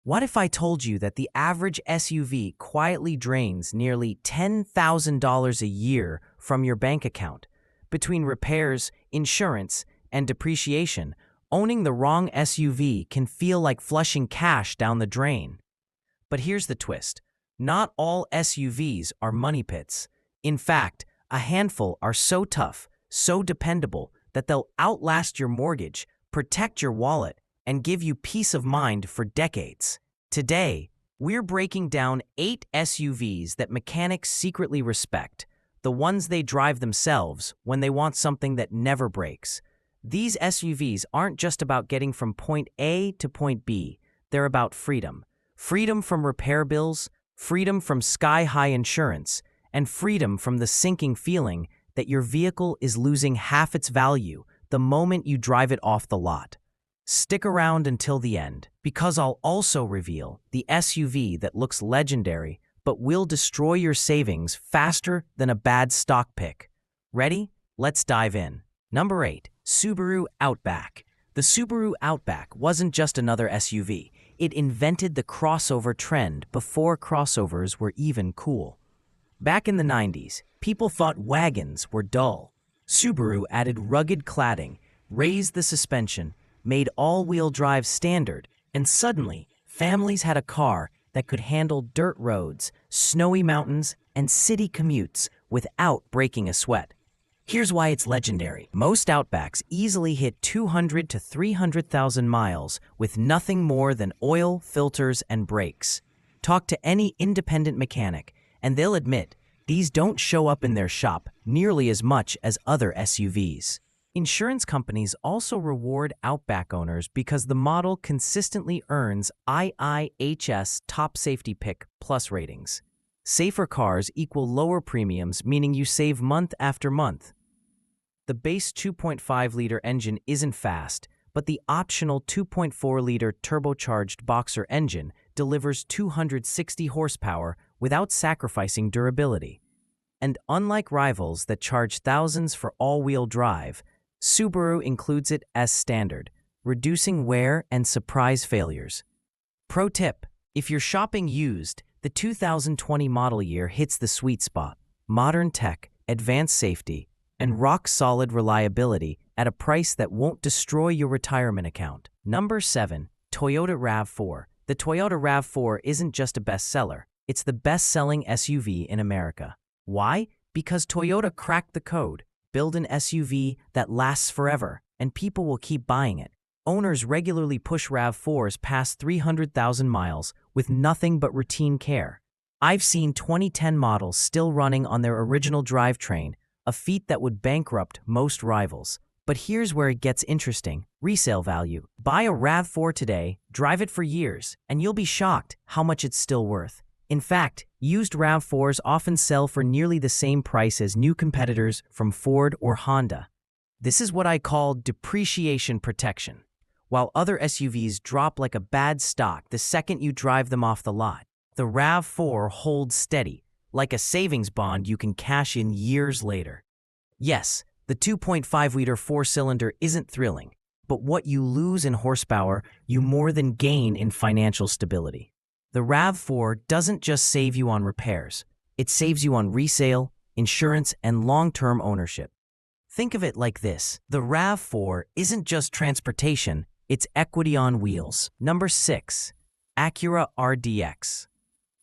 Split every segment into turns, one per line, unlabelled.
What if I told you that the average SUV quietly drains nearly $10,000 a year from your bank account? Between repairs, insurance, and depreciation, owning the wrong SUV can feel like flushing cash down the drain. But here's the twist. Not all SUVs are money pits. In fact, a handful are so tough, so dependable, that they'll outlast your mortgage, protect your wallet, and give you peace of mind for decades. Today, we're breaking down 8 SUVs that mechanics secretly respect, the ones they drive themselves when they want something that never breaks. These SUVs aren't just about getting from point A to point B, they're about freedom. Freedom from repair bills, freedom from sky-high insurance, and freedom from the sinking feeling that your vehicle is losing half its value the moment you drive it off the lot. Stick around until the end, because I'll also reveal the SUV that looks legendary but will destroy your savings faster than a bad stock pick. Ready? Let's dive in. Number 8. Subaru Outback. The Subaru Outback wasn't just another SUV. It invented the crossover trend before crossovers were even cool. Back in the 90s, people thought wagons were dull. Subaru added rugged cladding, raised the suspension, made all-wheel drive standard, and suddenly, families had a car that could handle dirt roads, snowy mountains, and city commutes without breaking a sweat. Here's why it's legendary. Most Outbacks easily hit 200 to 300,000 miles with nothing more than oil, filters, and brakes. Talk to any independent mechanic, and they'll admit these don't show up in their shop nearly as much as other SUVs. Insurance companies also reward Outback owners because the model consistently earns IIHS Top Safety Pick Plus ratings. Safer cars equal lower premiums, meaning you save month after month. The base 2.5-liter engine isn't fast, but the optional 2.4-liter turbocharged boxer engine delivers 260 horsepower without sacrificing durability. And unlike rivals that charge thousands for all-wheel drive, Subaru includes it as standard, reducing wear and surprise failures. Pro tip: if you're shopping used, the 2020 model year hits the sweet spot. Modern tech, advanced safety, and rock-solid reliability at a price that won't destroy your retirement account. Number 7. Toyota RAV4. The Toyota RAV4 isn't just a bestseller, it's the best-selling SUV in America. Why? Because Toyota cracked the code. Build an SUV that lasts forever, and people will keep buying it. Owners regularly push RAV4s past 300,000 miles with nothing but routine care. I've seen 2010 models still running on their original drivetrain, a feat that would bankrupt most rivals. But here's where it gets interesting. Resale value. Buy a RAV4 today, drive it for years, and you'll be shocked how much it's still worth. In fact, used RAV4s often sell for nearly the same price as new competitors from Ford or Honda. This is what I call depreciation protection. While other SUVs drop like a bad stock the second you drive them off the lot, the RAV4 holds steady, like a savings bond you can cash in years later. Yes, the 2.5-liter four-cylinder isn't thrilling, but what you lose in horsepower, you more than gain in financial stability. The RAV4 doesn't just save you on repairs, it saves you on resale, insurance, and long-term ownership. Think of it like this: the RAV4 isn't just transportation, it's equity on wheels. Number 6. Acura RDX.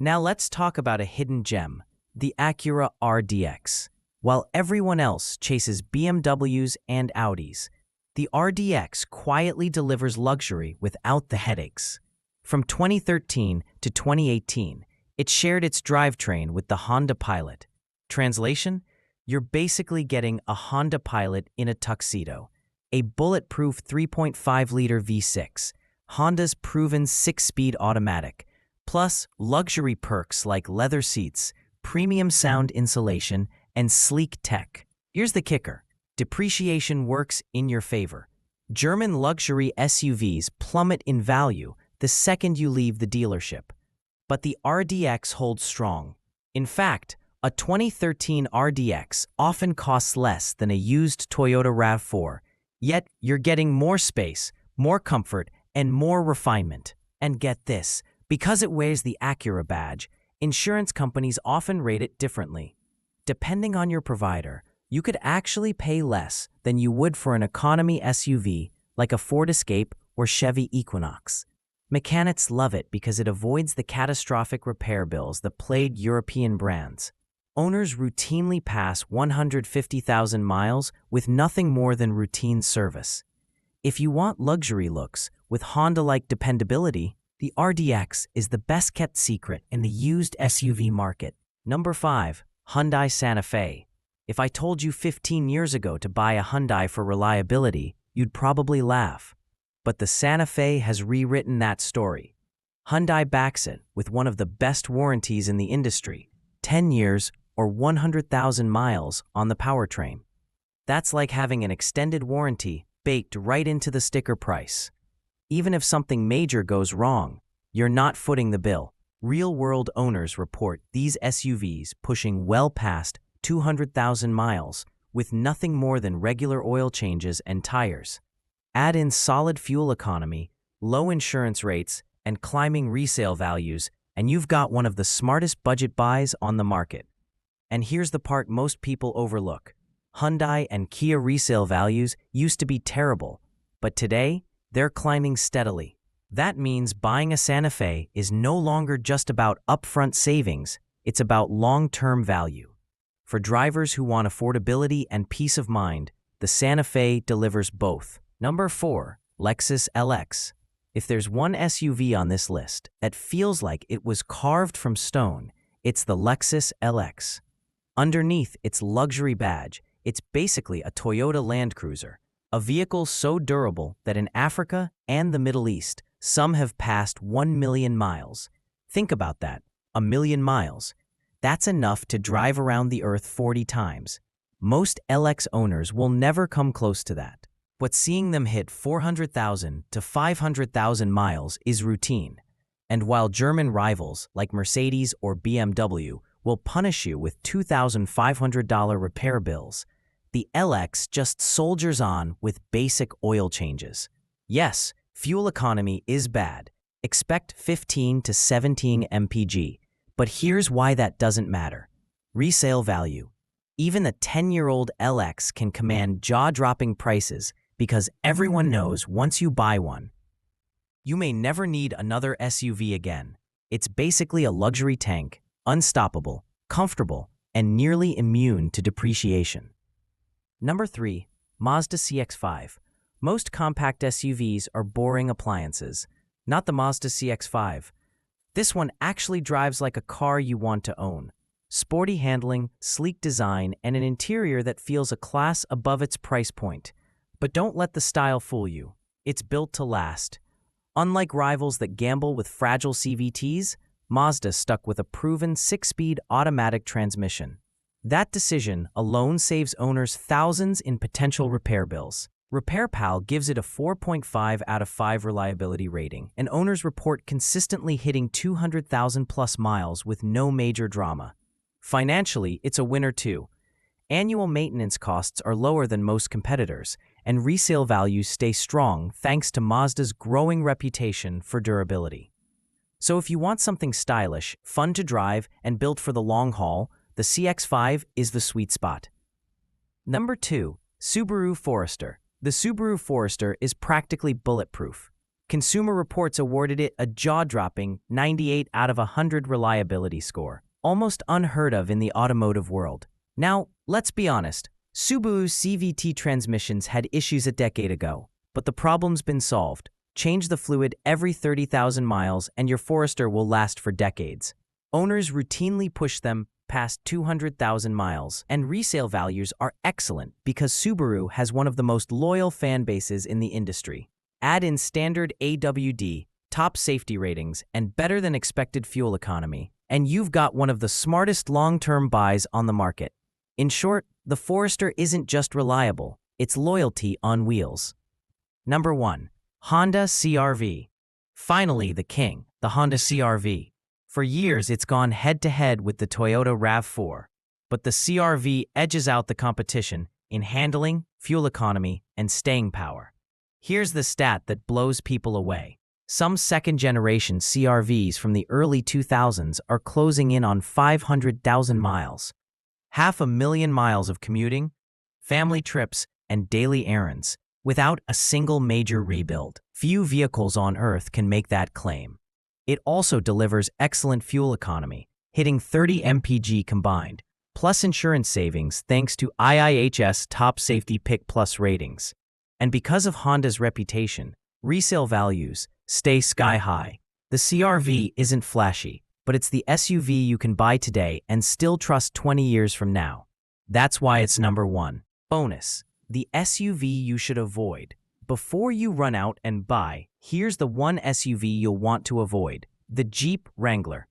Now let's talk about a hidden gem, the Acura RDX. While everyone else chases BMWs and Audis, the RDX quietly delivers luxury without the headaches. From 2013 to 2018, it shared its drivetrain with the Honda Pilot. Translation? You're basically getting a Honda Pilot in a tuxedo, a bulletproof 3.5-liter V6, Honda's proven 6-speed automatic, plus luxury perks like leather seats, premium sound insulation, and sleek tech. Here's the kicker: depreciation works in your favor. German luxury SUVs plummet in value the second you leave the dealership. But the RDX holds strong. In fact, a 2013 RDX often costs less than a used Toyota RAV4, yet you're getting more space, more comfort, and more refinement. And get this, because it wears the Acura badge, insurance companies often rate it differently. Depending on your provider, you could actually pay less than you would for an economy SUV like a Ford Escape or Chevy Equinox. Mechanics love it because it avoids the catastrophic repair bills that plague European brands. Owners routinely pass 150,000 miles with nothing more than routine service. If you want luxury looks with Honda-like dependability, the RDX is the best-kept secret in the used SUV market. Number 5. Hyundai Santa Fe. If I told you 15 years ago to buy a Hyundai for reliability, you'd probably laugh. But the Santa Fe has rewritten that story. Hyundai backs it with one of the best warranties in the industry, 10 years or 100,000 miles on the powertrain. That's like having an extended warranty baked right into the sticker price. Even if something major goes wrong, you're not footing the bill. Real-world owners report these SUVs pushing well past 200,000 miles with nothing more than regular oil changes and tires. Add in solid fuel economy, low insurance rates, and climbing resale values, and you've got one of the smartest budget buys on the market. And here's the part most people overlook. Hyundai and Kia resale values used to be terrible, but today, they're climbing steadily. That means buying a Santa Fe is no longer just about upfront savings, it's about long-term value. For drivers who want affordability and peace of mind, the Santa Fe delivers both. Number 4. Lexus LX. If there's one SUV on this list that feels like it was carved from stone, it's the Lexus LX. Underneath its luxury badge, it's basically a Toyota Land Cruiser, a vehicle so durable that in Africa and the Middle East, some have passed 1 million miles. Think about that, 1 million miles. That's enough to drive around the Earth 40 times. Most LX owners will never come close to that. But seeing them hit 400,000 to 500,000 miles is routine. And while German rivals like Mercedes or BMW will punish you with $2,500 repair bills, the LX just soldiers on with basic oil changes. Yes, fuel economy is bad. Expect 15 to 17 mpg. But here's why that doesn't matter. Resale value. Even the 10-year-old LX can command jaw-dropping prices because everyone knows once you buy one, you may never need another SUV again. It's basically a luxury tank, unstoppable, comfortable, and nearly immune to depreciation. Number 3. Mazda CX-5. Most compact SUVs are boring appliances, not the Mazda CX-5. This one actually drives like a car you want to own. Sporty handling, sleek design, and an interior that feels a class above its price point. But don't let the style fool you. It's built to last. Unlike rivals that gamble with fragile CVTs, Mazda stuck with a proven 6-speed automatic transmission. That decision alone saves owners thousands in potential repair bills. RepairPal gives it a 4.5 out of 5 reliability rating, and owners report consistently hitting 200,000 plus miles with no major drama. Financially, it's a winner too. Annual maintenance costs are lower than most competitors, and resale values stay strong thanks to Mazda's growing reputation for durability. So if you want something stylish, fun to drive, and built for the long haul, the CX-5 is the sweet spot. Number 2. Subaru Forester. The Subaru Forester is practically bulletproof. Consumer Reports awarded it a jaw-dropping 98 out of 100 reliability score, almost unheard of in the automotive world. Now, let's be honest, Subaru's CVT transmissions had issues a decade ago, but the problem's been solved. Change the fluid every 30,000 miles and your Forester will last for decades. Owners routinely push them past 200,000 miles, and resale values are excellent because Subaru has one of the most loyal fan bases in the industry. Add in standard AWD, top safety ratings, and better than expected fuel economy, and you've got one of the smartest long-term buys on the market. In short, the Forester isn't just reliable, it's loyalty on wheels. Number 1. Honda CR-V. Finally, the king, the Honda CR-V. For years, it's gone head-to-head with the Toyota RAV4, but the CR-V edges out the competition in handling, fuel economy, and staying power. Here's the stat that blows people away. Some second-generation CRVs from the early 2000s are closing in on 500,000 miles. 500,000 miles of commuting, family trips, and daily errands, without a single major rebuild. Few vehicles on Earth can make that claim. It also delivers excellent fuel economy, hitting 30 mpg combined, plus insurance savings thanks to IIHS Top Safety Pick Plus ratings. And because of Honda's reputation, resale values stay sky high. The CR-V isn't flashy, but it's the SUV you can buy today and still trust 20 years from now. That's why it's number one. Bonus: the SUV you should avoid. Before you run out and buy, here's the one SUV you'll want to avoid: the Jeep Wrangler.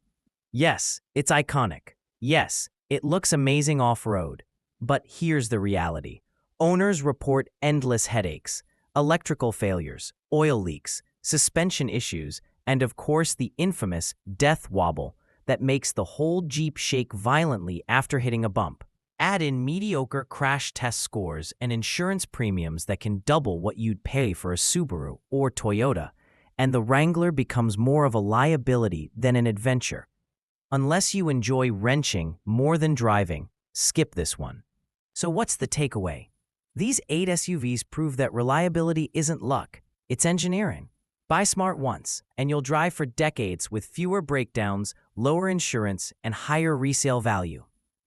Yes, it's iconic. Yes, it looks amazing off-road. But here's the reality. Owners report endless headaches, electrical failures, oil leaks, suspension issues, and of course the infamous death wobble that makes the whole Jeep shake violently after hitting a bump. Add in mediocre crash test scores and insurance premiums that can double what you'd pay for a Subaru or Toyota, and the Wrangler becomes more of a liability than an adventure. Unless you enjoy wrenching more than driving, skip this one. So what's the takeaway? These 8 SUVs prove that reliability isn't luck, it's engineering. Buy smart once, and you'll drive for decades with fewer breakdowns, lower insurance, and higher resale value.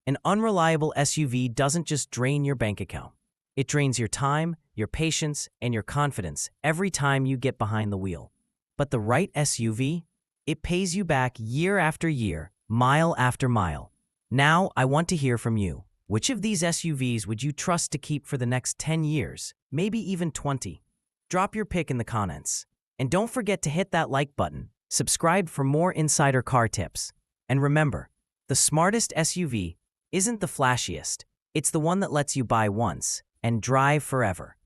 An unreliable SUV doesn't just drain your bank account. It drains your time, your patience, and your confidence every time you get behind the wheel. But the right SUV? It pays you back year after year, mile after mile. Now, I want to hear from you. Which of these SUVs would you trust to keep for the next 10 years, maybe even 20? Drop your pick in the comments. And don't forget to hit that like button, subscribe for more insider car tips. And remember, the smartest SUV isn't the flashiest. It's the one that lets you buy once and drive forever.